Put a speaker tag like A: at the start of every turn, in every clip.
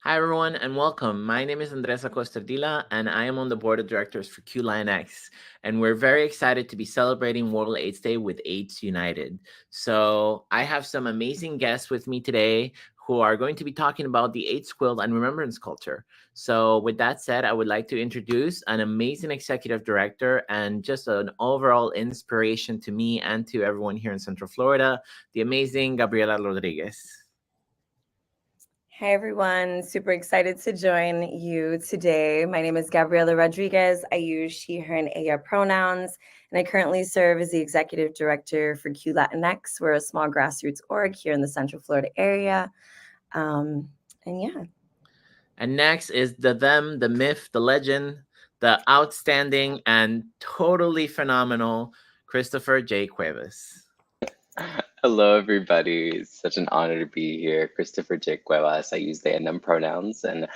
A: Hi, everyone, and welcome. My name is Andrés Acosta, and I am on the board of directors for QLatinx. And we're very excited to be celebrating World AIDS Day with AIDS United. So, I have some amazing guests with me today who are going to be talking about the AIDS quilt and remembrance culture. So, with that said, I would like to introduce an amazing executive director and just an overall inspiration to me and to everyone here in Central Florida, the amazing Gabriella Rodriguez.
B: Hi, everyone. Super excited to join you today. My name is Gabriella Rodriguez. I use she, her, and ella pronouns, and I currently serve as the executive director for QLatinx. We're a small grassroots org here in the Central Florida area. Um, and yeah.
A: And next is the them, the myth, the legend, the outstanding and totally phenomenal Christopher J. Cuevas.
C: Hello, everybody. It's such an honor to be here. Christopher J. Cuevas. I use they and them pronouns and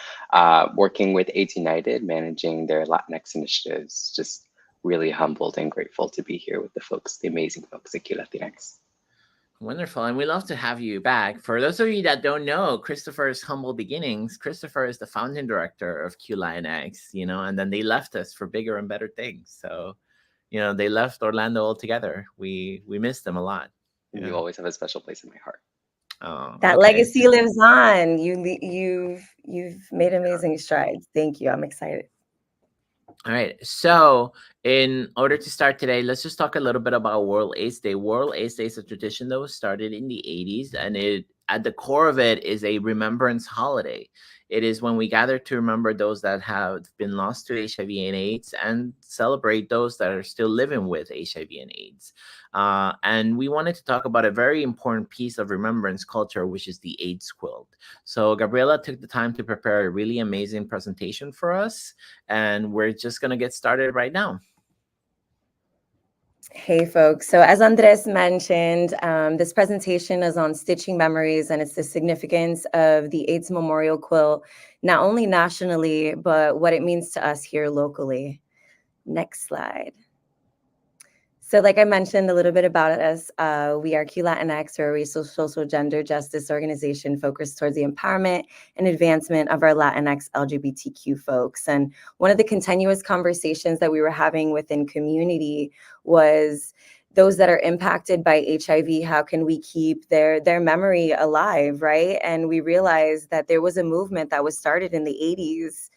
C: working with AIDS United, managing their Latinx initiatives. Just really humbled and grateful to be here with the folks, the amazing folks at QLatinx.
A: Wonderful. And we love to have you back. For those of you that don't know Christopher's humble beginnings, Christopher is the founding director of Q Lion X, and then they left us for bigger and better things. So, they left Orlando altogether. We missed them a lot.
C: You always have a special place in my heart.
A: Oh,
B: That
A: okay.
B: legacy lives on. You've made amazing strides. Thank you. I'm excited.
A: All right. So, in order to start today, let's just talk a little bit about World AIDS Day. World AIDS Day is a tradition that was started in the 80s, and it at the core of it is a remembrance holiday. It is when we gather to remember those that have been lost to HIV and AIDS and celebrate those that are still living with HIV and AIDS. And we wanted to talk about a very important piece of remembrance culture, which is the AIDS quilt. So, Gabriella took the time to prepare a really amazing presentation for us, and we're just going to get started right now.
B: Hey, folks. So, as Andres mentioned, this presentation is on stitching memories, and it's the significance of the AIDS Memorial Quilt, not only nationally, but what it means to us here locally. Next slide. So, like I mentioned a little bit about us, we are QLatinx, or a racial, social, gender justice organization focused towards the empowerment and advancement of our Latinx LGBTQ folks. And one of the continuous conversations that we were having within community was those that are impacted by HIV, how can we keep their memory alive, right? And we realized that there was a movement that was started in the 80s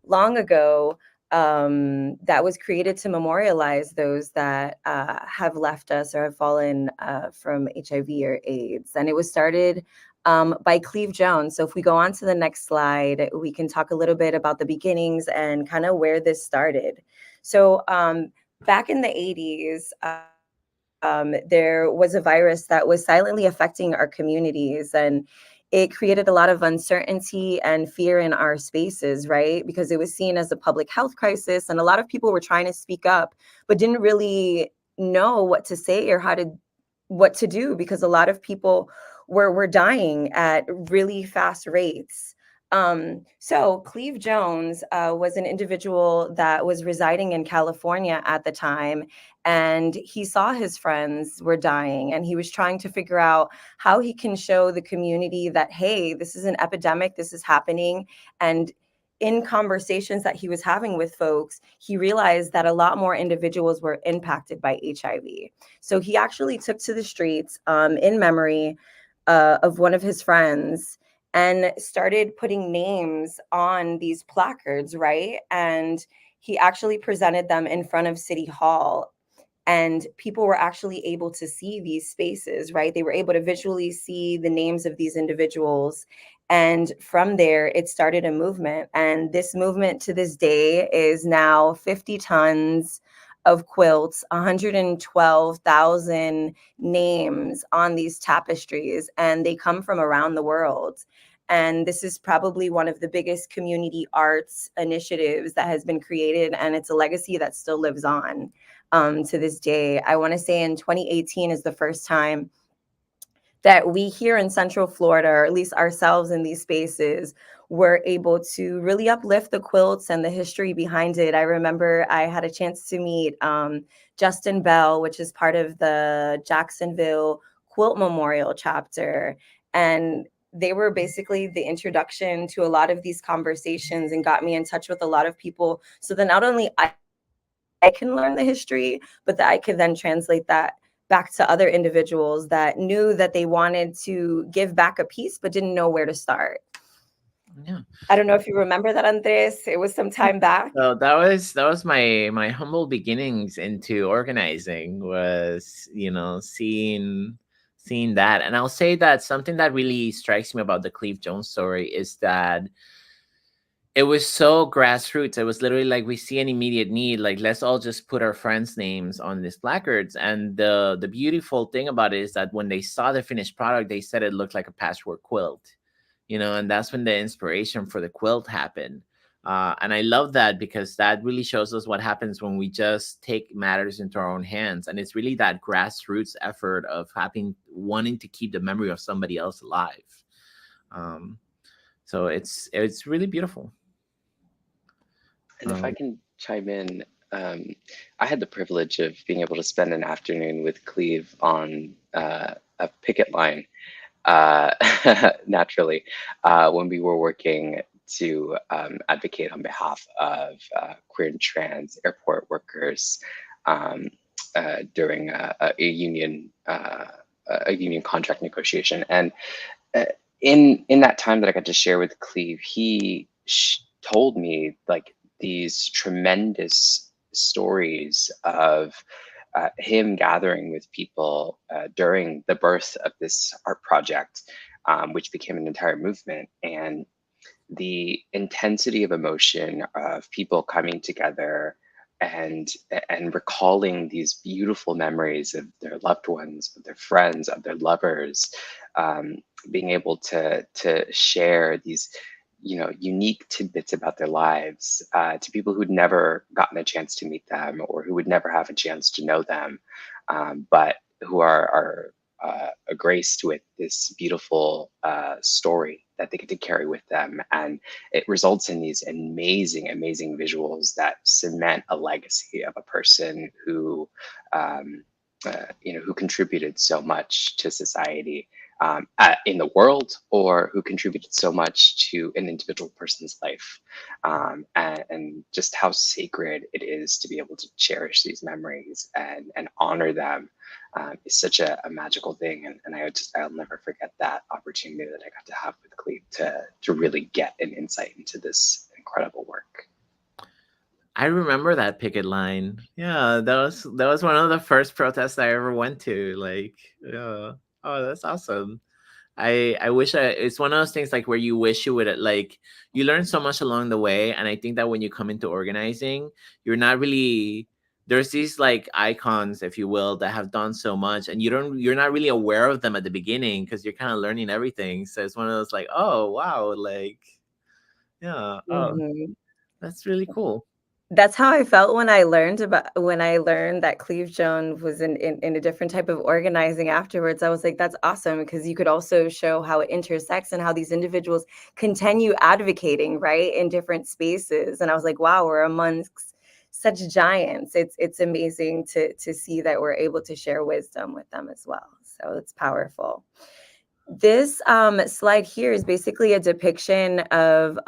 B: long ago, that was created to memorialize those that have left us or have fallen from HIV or AIDS. And it was started by Cleve Jones. So if we go on to the next slide, we can talk a little bit about the beginnings and kind of where this started. So back in the 80s, there was a virus that was silently affecting our communities, and it created a lot of uncertainty and fear in our spaces, right? Because it was seen as a public health crisis, and a lot of people were trying to speak up, but didn't really know what to say or what to do, because a lot of people were dying at really fast rates. So Cleve Jones was an individual that was residing in California at the time, and he saw his friends were dying, and he was trying to figure out how he can show the community that, hey, this is an epidemic, this is happening. And in conversations that he was having with folks, he realized that a lot more individuals were impacted by HIV. So he actually took to the streets in memory of one of his friends and started putting names on these placards, right? And he actually presented them in front of City Hall, and people were actually able to see these spaces, right? They were able to visually see the names of these individuals. And from there, it started a movement. And this movement to this day is now 50 tons of quilts, 112,000 names on these tapestries, and they come from around the world. And this is probably one of the biggest community arts initiatives that has been created, and it's a legacy that still lives on to this day. I want to say in 2018 is the first time that we here in Central Florida, or at least ourselves in these spaces, were able to really uplift the quilts and the history behind it. I remember I had a chance to meet Justin Bell, which is part of the Jacksonville Quilt Memorial chapter. And they were basically the introduction to a lot of these conversations and got me in touch with a lot of people. So that not only I can learn the history, but that I could then translate that back to other individuals that knew that they wanted to give back a piece, but didn't know where to start.
A: Yeah.
B: I don't know if you remember that, Andres. It was some time back.
A: So that was my humble beginnings into organizing, was, seeing that. And I'll say that something that really strikes me about the Cleve Jones story is that it was so grassroots. It was literally like, we see an immediate need, like, let's all just put our friends' names on these placards. And the beautiful thing about it is that when they saw the finished product, they said it looked like a patchwork quilt, and that's when the inspiration for the quilt happened. And I love that, because that really shows us what happens when we just take matters into our own hands. And it's really that grassroots effort of wanting to keep the memory of somebody else alive. So it's really beautiful.
C: And if I can chime in, I had the privilege of being able to spend an afternoon with Cleve on a picket line, uh, naturally, when we were working to advocate on behalf of queer and trans airport workers um, during a union contract negotiation. And uh, in that time that I got to share with Cleve, he told me like these tremendous stories of him gathering with people during the birth of this art project, which became an entire movement, and the intensity of emotion of people coming together and recalling these beautiful memories of their loved ones, of their friends, of their lovers, um, being able to share these unique tidbits about their lives to people who'd never gotten a chance to meet them or who would never have a chance to know them, but who are graced with this beautiful story that they get to carry with them. And it results in these amazing, amazing visuals that cement a legacy of a person um, who contributed so much to society in the world, or who contributed so much to an individual person's life, and just how sacred it is to be able to cherish these memories and honor them is such a magical thing. And I'll never forget that opportunity that I got to have with Cleve to really get an insight into this incredible work.
A: I remember that picket line. Yeah, that was one of the first protests I ever went to. Like, yeah. Oh, that's awesome. I wish it's one of those things, like, where you wish you would, like, you learn so much along the way. And I think that when you come into organizing, you're not really, there's these like icons, if you will, that have done so much, and you're not really aware of them at the beginning, because you're kind of learning everything. So it's one of those like, oh wow, like, yeah, oh,
B: Mhm.
A: that's really cool.
B: That's how I felt when I learned that Cleve Jones was in a different type of organizing afterwards. I was like, that's awesome, because you could also show how it intersects and how these individuals continue advocating, right, in different spaces. And I was like, wow, we're amongst such giants. It's amazing to see that we're able to share wisdom with them as well. So it's powerful. This slide here is basically a depiction of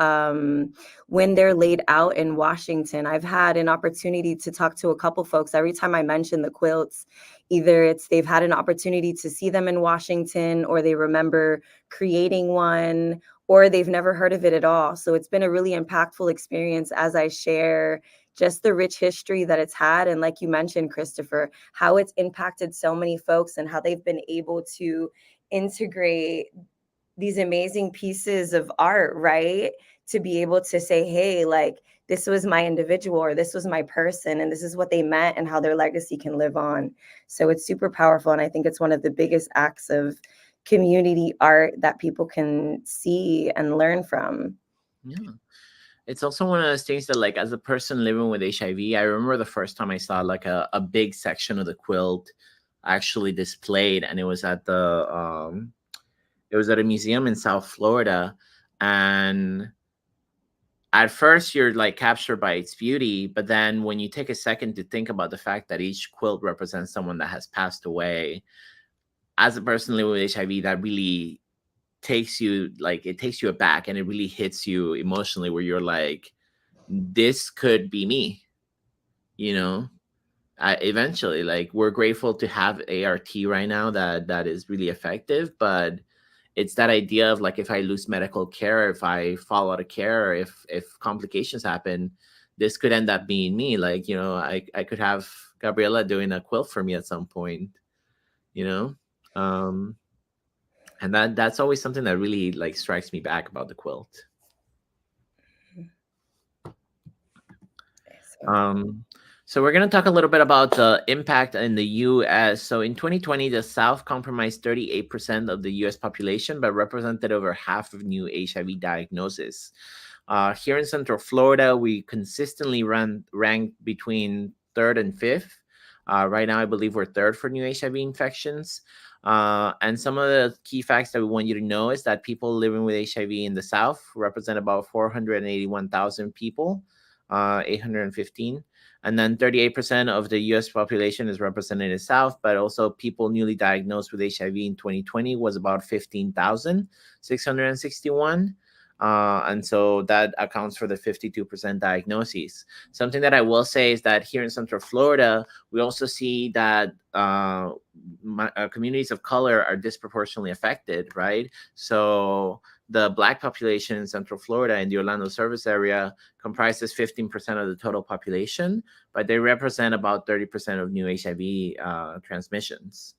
B: when they're laid out in Washington. I've had an opportunity to talk to a couple folks. Every time I mention the quilts, either it's they've had an opportunity to see them in Washington, or they remember creating one, or they've never heard of it at all. So it's been a really impactful experience as I share just the rich history that it's had. And like you mentioned, Christopher, how it's impacted so many folks and how they've been able to integrate these amazing pieces of art, right? To be able to say, hey, like, this was my individual, or this was my person, and this is what they meant, and how their legacy can live on. So it's super powerful. And I think it's one of the biggest acts of community art that people can see and learn from.
A: Yeah. It's also one of those things that, like, as a person living with HIV, I remember the first time I saw like a big section of the quilt actually displayed, and it was at a museum in South Florida. And at first you're like captured by its beauty, but then when you take a second to think about the fact that each quilt represents someone that has passed away, as a person living with HIV, that really takes you aback, and it really hits you emotionally, where you're like, this could be me, you know. Eventually, like, we're grateful to have ART right now that is really effective, but it's that idea of like, if I lose medical care, if I fall out of care, if complications happen, this could end up being me. Like, I could have Gabriella doing a quilt for me at some point, you know. um and that's always something that really like strikes me back about the quilt.
B: So,
A: So we're going to talk a little bit about the impact in the U.S. So in 2020, the South comprised 38% of the U.S. population, but represented over half of new HIV diagnoses. Here in Central Florida, we consistently ranked between third and fifth. Right now, I believe we're third for new HIV infections. And some of the key facts that we want you to know is that people living with HIV in the South represent about 481,000 people, 815. And then 38% of the US population is represented in the South, but also people newly diagnosed with HIV in 2020 was about 15,661. And so that accounts for the 52% diagnoses. Something that I will say is that here in Central Florida, we also see that communities of color are disproportionately affected, right? So the Black population in Central Florida in the Orlando service area comprises 15% of the total population, but they represent about 30% of new HIV transmissions.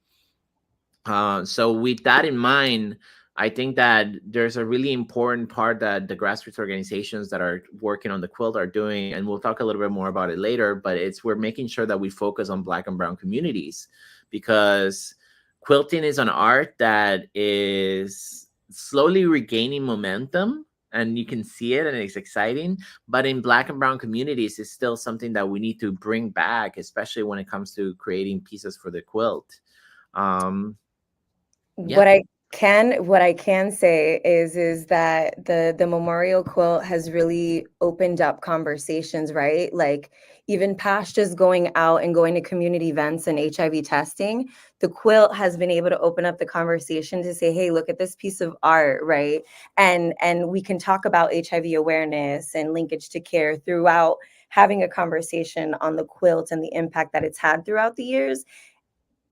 A: So with that in mind, I think that there's a really important part that the grassroots organizations that are working on the quilt are doing, and we'll talk a little bit more about it later, but we're making sure that we focus on Black and Brown communities, because quilting is an art that is slowly regaining momentum, and you can see it and it's exciting, but in Black and Brown communities, it's still something that we need to bring back, especially when it comes to creating pieces for the quilt. Um, yeah.
B: what I can say is that the memorial quilt has really opened up conversations, right? Like, even past just going out and going to community events and HIV testing, the quilt has been able to open up the conversation to say, hey, look at this piece of art, right? And we can talk about HIV awareness and linkage to care throughout having a conversation on the quilt and the impact that it's had throughout the years.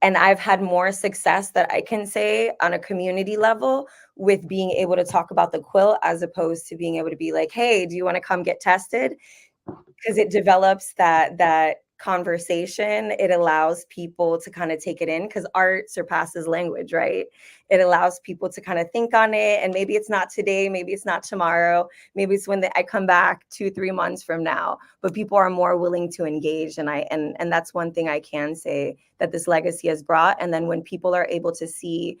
B: And I've had more success that I can say on a community level with being able to talk about the quilt, as opposed to being able to be like, hey, do you want to come get tested? Because it develops that conversation. It allows people to kind of take it in, because art surpasses language, right? It allows people to kind of think on it, and maybe it's not today, maybe it's not tomorrow, maybe it's when I come back 2-3 months from now, but people are more willing to engage. And that's one thing I can say that this legacy has brought. And then when people are able to see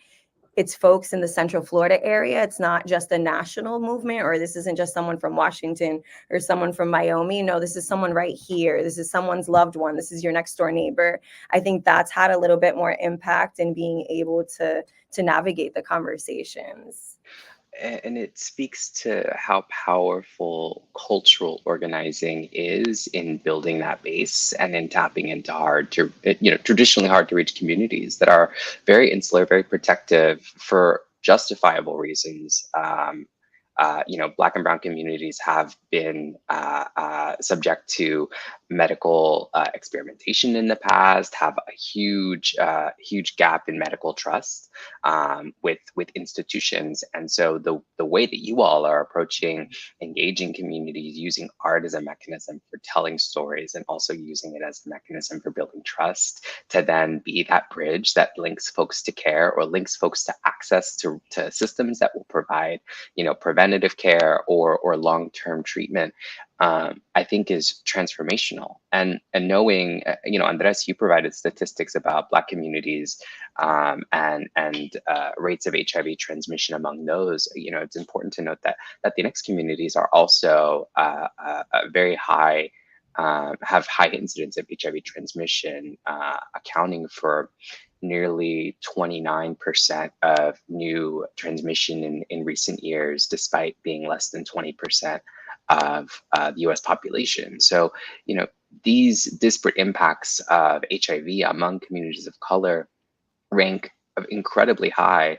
B: it's folks in the Central Florida area, it's not just a national movement, or this isn't just someone from Washington or someone from Miami. No, this is someone right here. This is someone's loved one. This is your next door neighbor. I think that's had a little bit more impact in being able to navigate the conversations.
C: And it speaks to how powerful cultural organizing is in building that base and in tapping into traditionally hard to reach communities that are very insular, very protective for justifiable reasons. Black and brown communities have been subject to medical experimentation in the past, have a huge gap in medical trust with institutions. And so the way that you all are approaching engaging communities, using art as a mechanism for telling stories, and also using it as a mechanism for building trust, to then be that bridge that links folks to care, or links folks to access to systems that will provide preventative care or long-term treatment, I think is transformational. And knowing, Andres, you provided statistics about Black communities and rates of HIV transmission among those. It's important to note that Latinx communities are also very high, have high incidence of HIV transmission, accounting for nearly 29% of new transmission in recent years, despite being less than 20% of the US population. So, these disparate impacts of HIV among communities of color rank incredibly high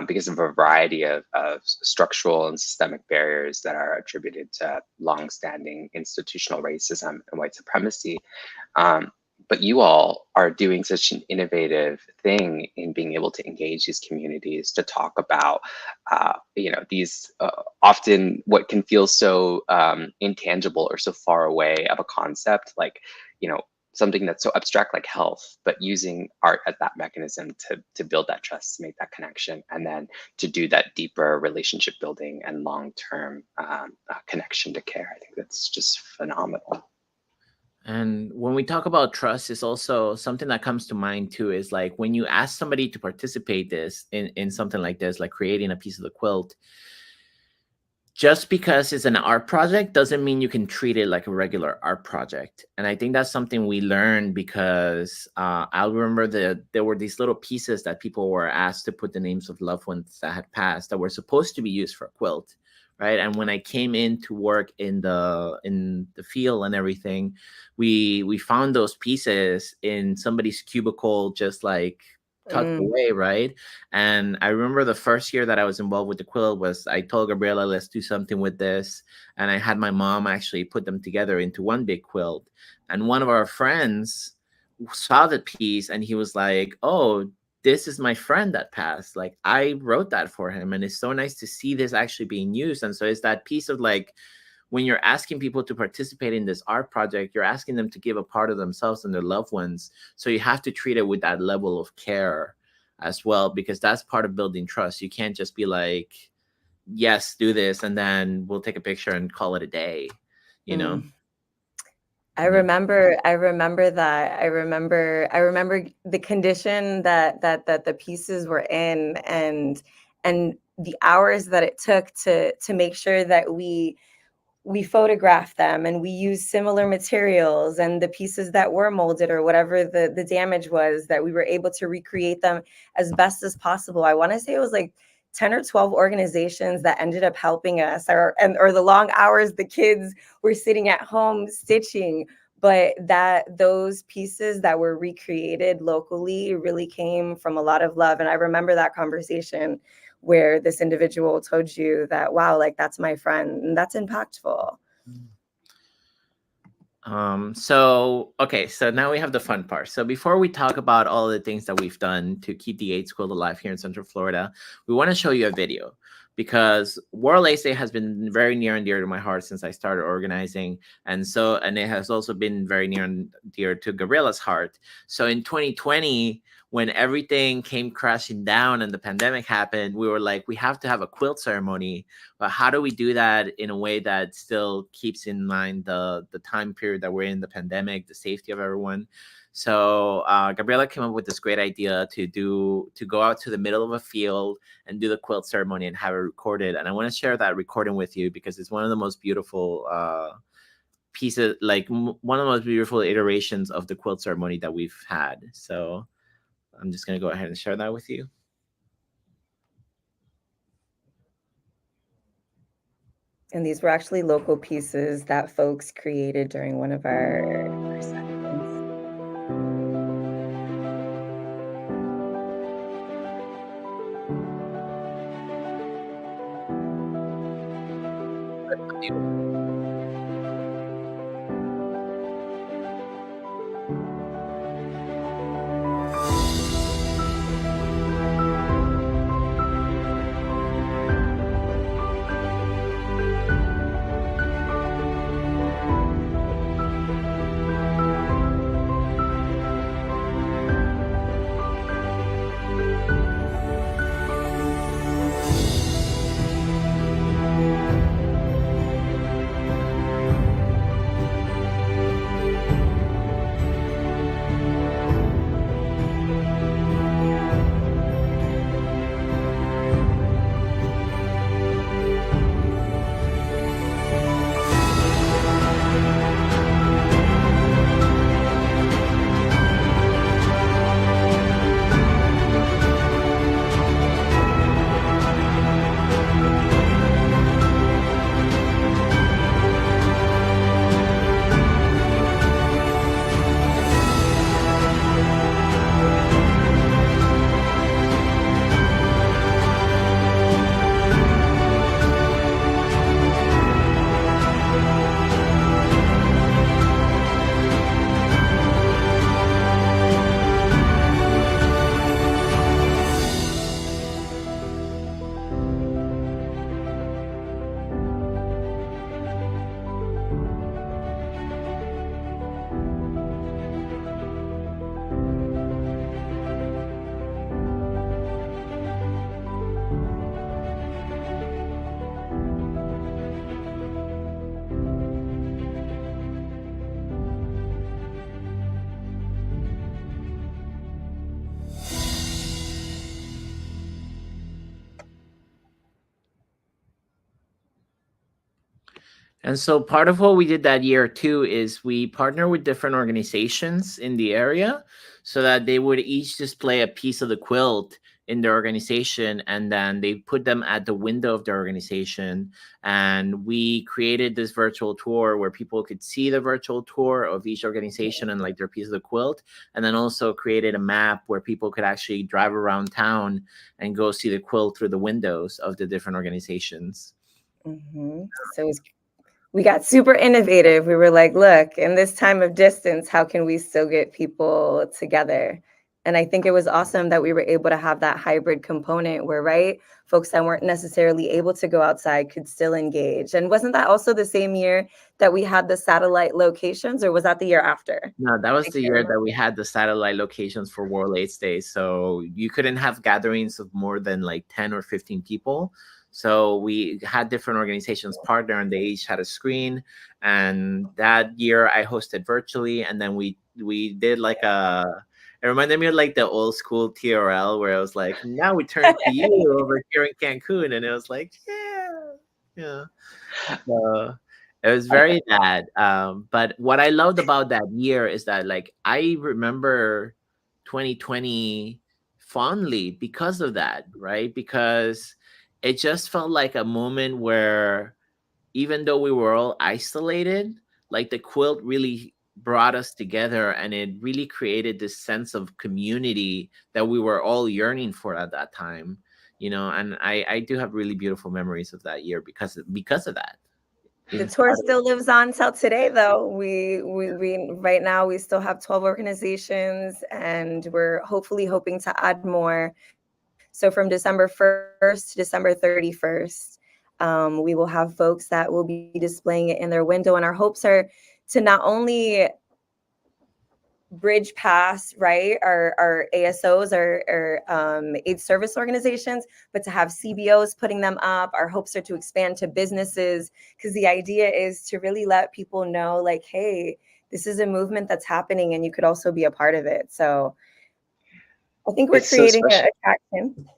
C: because of a variety of structural and systemic barriers that are attributed to longstanding institutional racism and white supremacy. Um, but you all are doing such an innovative thing in being able to engage these communities to talk about, these often what can feel so intangible or so far away of a concept, like, something that's so abstract like health, but using art as that mechanism to build that trust, to make that connection, and then to do that deeper relationship building and long-term connection to care. I think that's just phenomenal.
A: And when we talk about trust, is also something that comes to mind too, is like when you ask somebody to participate this in something like this, like creating a piece of the quilt, just because it's an art project doesn't mean you can treat it like a regular art project. And I think that's something we learned because I remember there were these little pieces that people were asked to put the names of loved ones that had passed that were supposed to be used for a quilt, right? And when I came in to work in the field and everything, we found those pieces in somebody's cubicle, just like tucked away, right? And I remember the first year that I was involved with the quilt was I told Gabriella, let's do something with this. And I had my mom actually put them together into one big quilt. And one of our friends saw the piece and he was like, oh, this is my friend that passed. Like, I wrote that for him. And it's so nice to see this actually being used. And so it's that piece of like, when you're asking people to participate in this art project, you're asking them to give a part of themselves and their loved ones. So you have to treat it with that level of care as well, because that's part of building trust. You can't just be like, yes, do this, and then we'll take a picture and call it a day, you know?
B: I remember that. I remember the condition that the pieces were in, and the hours that it took to make sure that we photographed them and we used similar materials, and the pieces that were molded or whatever the damage was, that we were able to recreate them as best as possible. I want to say it was like 10 or 12 organizations that ended up helping us, or the long hours the kids were sitting at home stitching. But those pieces that were recreated locally really came from a lot of love. And I remember that conversation where this individual told you that, wow, like, that's my friend, and that's impactful.
A: So now we have the fun part. So before we talk about all the things that we've done to keep the AIDS quilt alive here in Central Florida, we want to show you a video, because World AIDS Day has been very near and dear to my heart since I started organizing. And it has also been very near and dear to Gabriella's heart. So in 2020, when everything came crashing down and the pandemic happened, we were like, we have to have a quilt ceremony. But how do we do that in a way that still keeps in mind the time period that we're in, the pandemic, the safety of everyone? So Gabriella came up with this great idea to go out to the middle of a field and do the quilt ceremony and have it recorded. And I want to share that recording with you because it's one of the most beautiful pieces, like one of the most beautiful iterations of the quilt ceremony that we've had. So I'm just going to go ahead and share that with you.
B: And these were actually local pieces that folks created during one of our sessions.
A: And so part of what we did that year too is we partner with different organizations in the area so that they would each display a piece of the quilt in their organization, and then they put them at the window of their organization. And we created this virtual tour where people could see the virtual tour of each organization and like their piece of the quilt, and then also created a map where people could actually drive around town and go see the quilt through the windows of the different organizations.
B: So we got super innovative. We were like, look, in this time of distance, how can we still get people together? And I think it was awesome that we were able to have that hybrid component where, right, folks that weren't necessarily able to go outside could still engage. And wasn't that also the same year that we had the satellite locations, or was that the year after?
A: No, that was
B: I
A: the
B: can't
A: year
B: remember.
A: that we had the satellite locations for World AIDS Day. So you couldn't have gatherings of more than like 10 or 15 people. So we had different organizations partner and they each had a screen. And that year I hosted virtually. And then we did like it reminded me of like the old school TRL where I was like, now we turn to you over here in Cancun. And it was like, yeah, yeah. So it was very bad. But what I loved about that year is that like I remember 2020 fondly because of that, right? Because it just felt like a moment where even though we were all isolated, like the quilt really brought us together and it really created this sense of community that we were all yearning for at that time. And I do have really beautiful memories of that year because of that.
B: The
A: In
B: tour
A: spite of
B: still lives on till today, though. We right now we still have 12 organizations, and we're hopefully hoping to add more. So from December 1st to December 31st, we will have folks that will be displaying it in their window, and our hopes are to not only bridge past, right, our ASOs or AIDS service organizations, but to have CBOs putting them up. Our hopes are to expand to businesses, because the idea is to really let people know, like, hey, this is a movement that's happening and you could also be a part of it. So I think we're
C: It's so
B: creating
C: special.
B: a attraction.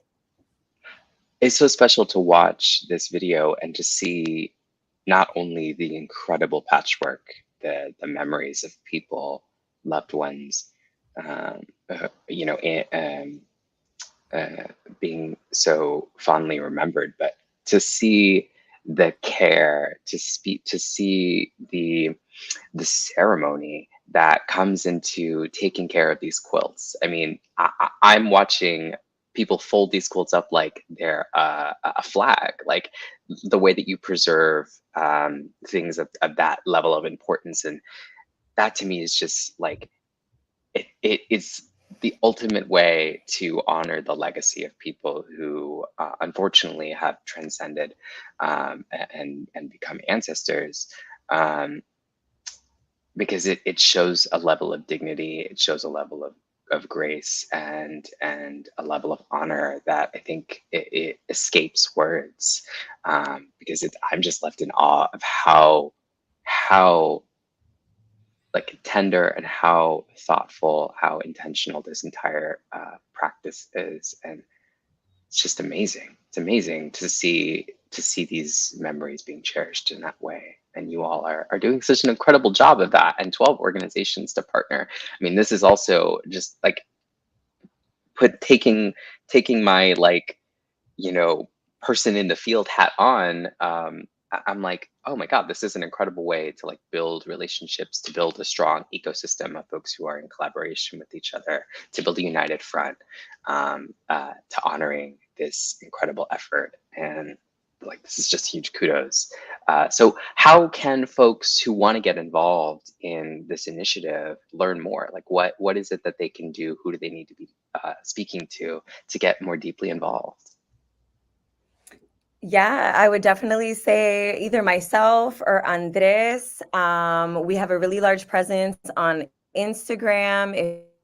C: It's so special to watch this video and to see not only the incredible patchwork, the memories of people, loved ones, um, you know, uh, being so fondly remembered, but to see the care, to see the ceremony that comes into taking care of these quilts. I mean, I'm watching people fold these quilts up like they're a flag, like the way that you preserve things of that level of importance. And that to me is just like, it is the ultimate way to honor the legacy of people who unfortunately have transcended and become ancestors. Um, because it shows a level of dignity, it shows a level of grace and a level of honor that I think it escapes words, because I'm just left in awe of how like tender and how thoughtful, how intentional this entire practice is. And it's just amazing. It's amazing to see these memories being cherished in that way. And you all are doing such an incredible job of that. And 12 organizations to partner. I mean, this is also just like taking my like, you know, person in the field hat on. I'm like, oh my God, this is an incredible way to like build relationships, to build a strong ecosystem of folks who are in collaboration with each other, to build a united front, to honoring this incredible effort. And like, this is just huge kudos. So how can folks who want to get involved in this initiative learn more? Like what is it that they can do? Who do they need to be speaking to get more deeply involved?
B: Yeah, I would definitely say either myself or Andres. We have a really large presence on Instagram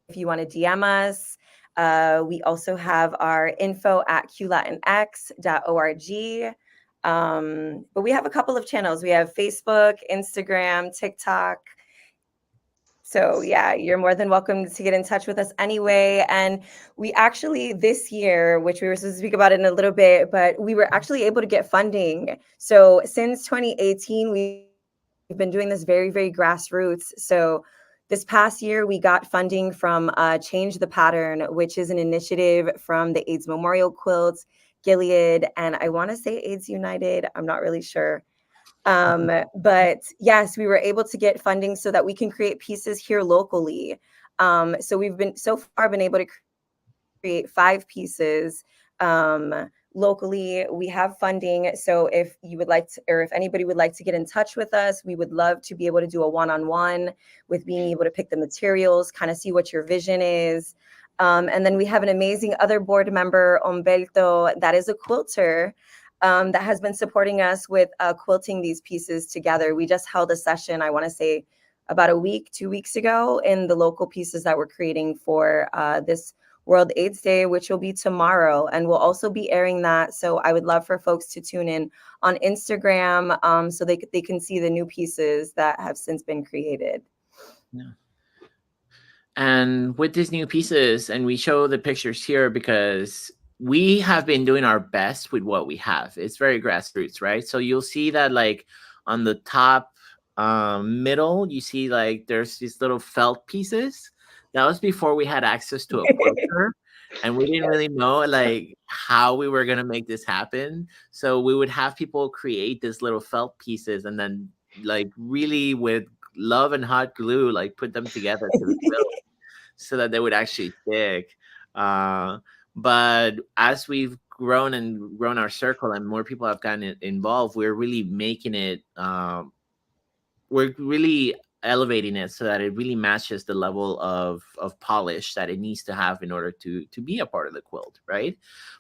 B: if you want to DM us. We also have our info at QLatinx.org. But we have a couple of channels. We have Facebook, Instagram, TikTok. So yeah, you're more than welcome to get in touch with us anyway. And we actually this year, which we were supposed to speak about it in a little bit, but we were actually able to get funding. So since 2018, we've we've been doing this very, very grassroots. So this past year, we got funding from Change the Pattern, which is an initiative from the AIDS Memorial Quilt, Gilead, and I want to say AIDS United. I'm not really sure. But yes, we were able to get funding so that we can create pieces here locally. So we've been so far been able to create 5 pieces locally. We have funding. So if you would like to, or if anybody would like to get in touch with us, we would love to be able to do a one-on-one with being able to pick the materials, kind of see what your vision is. And then we have an amazing other board member, Umberto, that is a quilter. That has been supporting us with quilting these pieces together. We just held a session, I want to say about a week, 2 weeks ago, in the local pieces that we're creating for this World AIDS Day, which will be tomorrow. And we'll also be airing that. So I would love for folks to tune in on Instagram so they can see the new pieces that have since been created.
A: Yeah. And with these new pieces, and we show the pictures here because we have been doing our best with what we have. It's very grassroots, right? So you'll see that like on the top middle, you see like there's these little felt pieces. That was before we had access to a quilter. And we didn't really know like how we were gonna make this happen. So we would have people create these little felt pieces and then like really with love and hot glue, like put them together to the quilt so that they would actually stick. Uh, but as we've grown and grown our circle and more people have gotten involved, we're really making it we're really elevating it so that it really matches the level of polish that it needs to have in order to be a part of the quilt, right?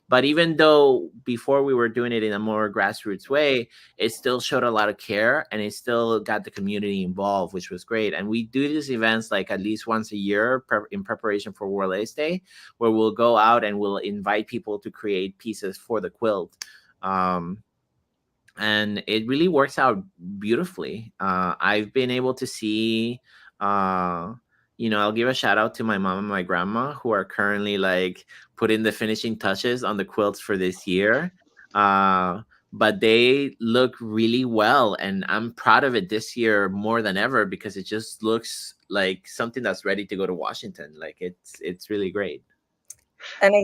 A: But even though before we were doing it in a more grassroots way, it still showed a lot of care and it still got the community involved, which was great. And we do these events like at least once a year in preparation for World AIDS Day, where we'll go out and we'll invite people to create pieces for the quilt. And it really works out beautifully. I've been able to see, I'll give a shout out to my mom and my grandma who are currently like putting the finishing touches on the quilts for this year. But they look really well, and I'm proud of it this year more than ever because it just looks like something that's ready to go to Washington. Like it's really great.
B: And I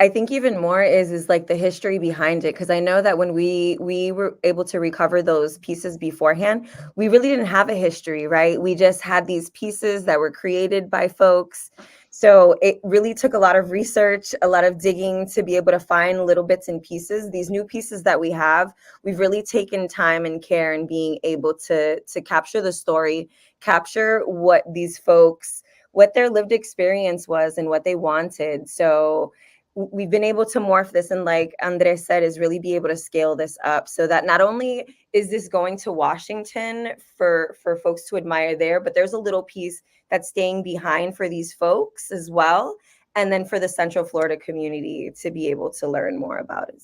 B: think even more is like the history behind it, because I know that when we were able to recover those pieces beforehand, we really didn't have a history, right? We just had these pieces that were created by folks. So it really took a lot of research, a lot of digging to be able to find little bits and pieces. These new pieces that we have, we've really taken time and care in being able to capture the story, capture what these folks, what their lived experience was and what they wanted. So we've been able to morph this, and like Andres said, is really be able to scale this up so that not only is this going to Washington for folks to admire there, but there's a little piece that's staying behind for these folks as well, and then for the Central Florida community to be able to learn more about it.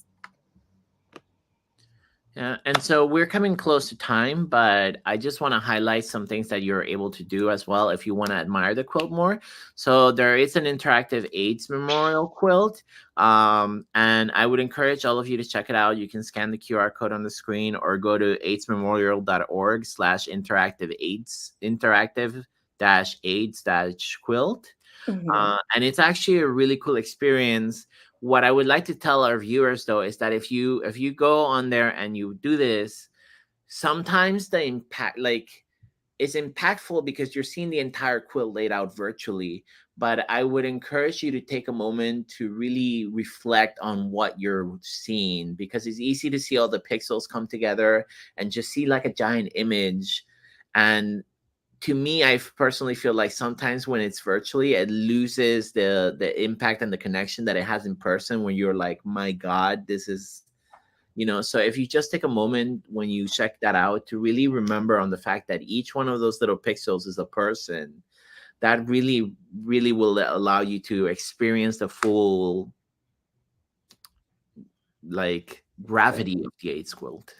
A: Yeah, and so we're coming close to time, but I just want to highlight some things that you're able to do as well if you want to admire the quilt more. So there is an interactive AIDS memorial quilt, and I would encourage all of you to check it out. You can scan the QR code on the screen or go to aidsmemorial.org/interactive AIDS-quilt. And it's actually a really cool experience. What I would like to tell our viewers though is that if you go on there and you do this, sometimes the impact is impactful because you're seeing the entire quilt laid out virtually. But I would encourage you to take a moment to really reflect on what you're seeing, because it's easy to see all the pixels come together and just see like a giant image. And to me, I personally feel like sometimes when it's virtually, it loses the impact and the connection that it has in person when you're like, my God, this is, so if you just take a moment when you check that out to really remember on the fact that each one of those little pixels is a person, that really, really will allow you to experience the full like gravity of the AIDS quilt.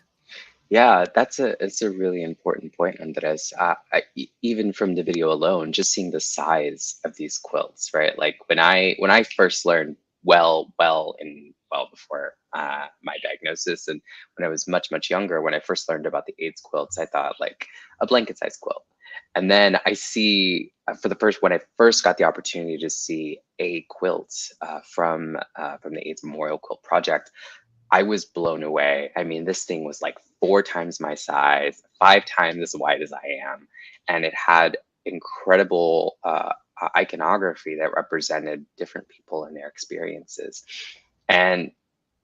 C: Yeah, it's a really important point, Andres. Even from the video alone, just seeing the size of these quilts, right? Like when I first learned well before my diagnosis. And when I was much, much younger, when I first learned about the AIDS quilts, I thought like a blanket size quilt. And then I see when I first got the opportunity to see a quilt from the AIDS Memorial Quilt Project, I was blown away. I mean, this thing was like 4 times my size, 5 times as wide as I am, and it had incredible iconography that represented different people and their experiences. And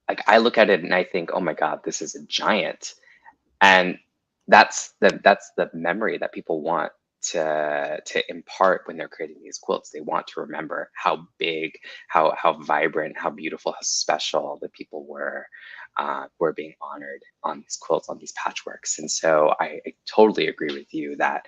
C: like I look at it and I think, oh my God, this is a giant. And that's the memory that people want to impart when they're creating these quilts. They want to remember how big, how vibrant, how beautiful, how special the people who are being honored on these quilts, on these patchworks. And so I totally agree with you that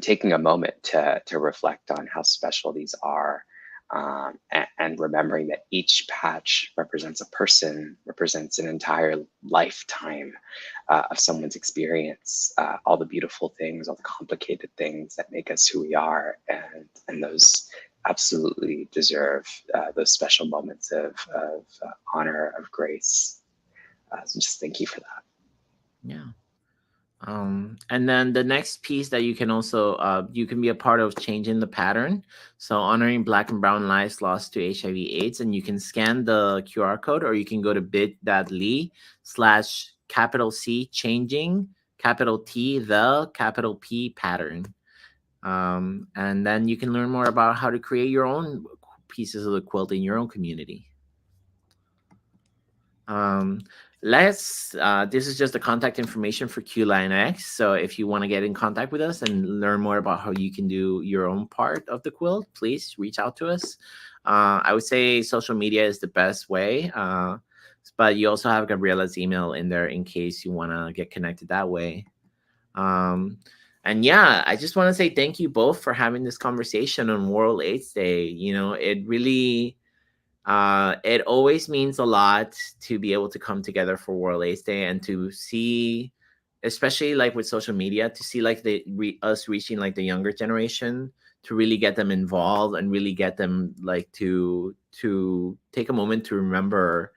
C: taking a moment to reflect on how special these are, and remembering that each patch represents a person, represents an entire lifetime of someone's experience, all the beautiful things, all the complicated things that make us who we are, and those absolutely deserve those special moments of honor, of grace. So just thank you for that.
A: Yeah. And then the next piece that you can also you can be a part of changing the pattern. So honoring Black and Brown lives lost to HIV/AIDS, and you can scan the QR code, or you can go to bit.ly/C changing T the P pattern. And then you can learn more about how to create your own pieces of the quilt in your own community. Um, this is just the contact information for QLatinx. So if you want to get in contact with us and learn more about how you can do your own part of the quilt, please reach out to us. I would say social media is the best way. But you also have Gabriella's email in there in case you want to get connected that way. And yeah, I just want to say thank you both for having this conversation on World AIDS Day. It really it always means a lot to be able to come together for World AIDS Day and to see, especially like with social media, to see like us reaching like the younger generation, to really get them involved and really get them like to take a moment to remember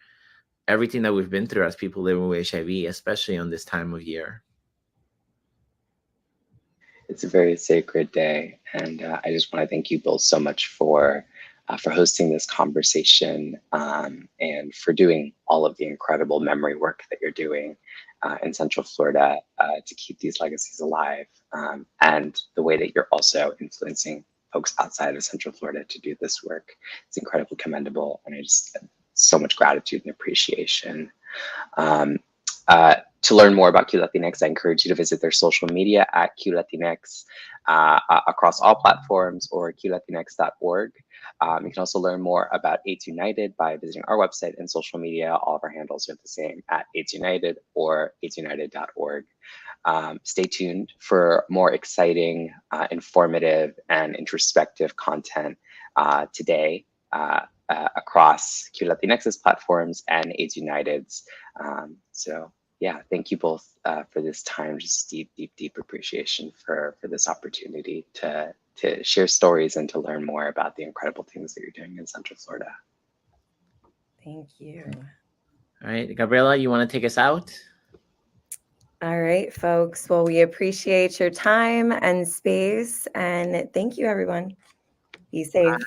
A: everything that we've been through as people living with HIV, especially on this time of year.
C: It's a very sacred day, and I just want to thank you both so much for hosting this conversation, and for doing all of the incredible memory work that you're doing in Central Florida to keep these legacies alive, and the way that you're also influencing folks outside of Central Florida to do this work. It's incredibly commendable, and I just have so much gratitude and appreciation. Um, to learn more about QLatinx, I encourage you to visit their social media at QLatinx across all platforms, or QLatinx.org. You can also learn more about AIDS United by visiting our website and social media. All of our handles are the same, at AIDS United or AIDSunited.org. Stay tuned for more exciting, informative, and introspective content today across QLatinx's platforms and AIDS United's. So yeah, thank you both for this time. Just deep, deep, deep appreciation for this opportunity to share stories and to learn more about the incredible things that you're doing in Central Florida.
B: Thank you.
A: All right, Gabriella, you want to take us out?
B: All right, folks. Well, we appreciate your time and space, and thank you, everyone. Be safe.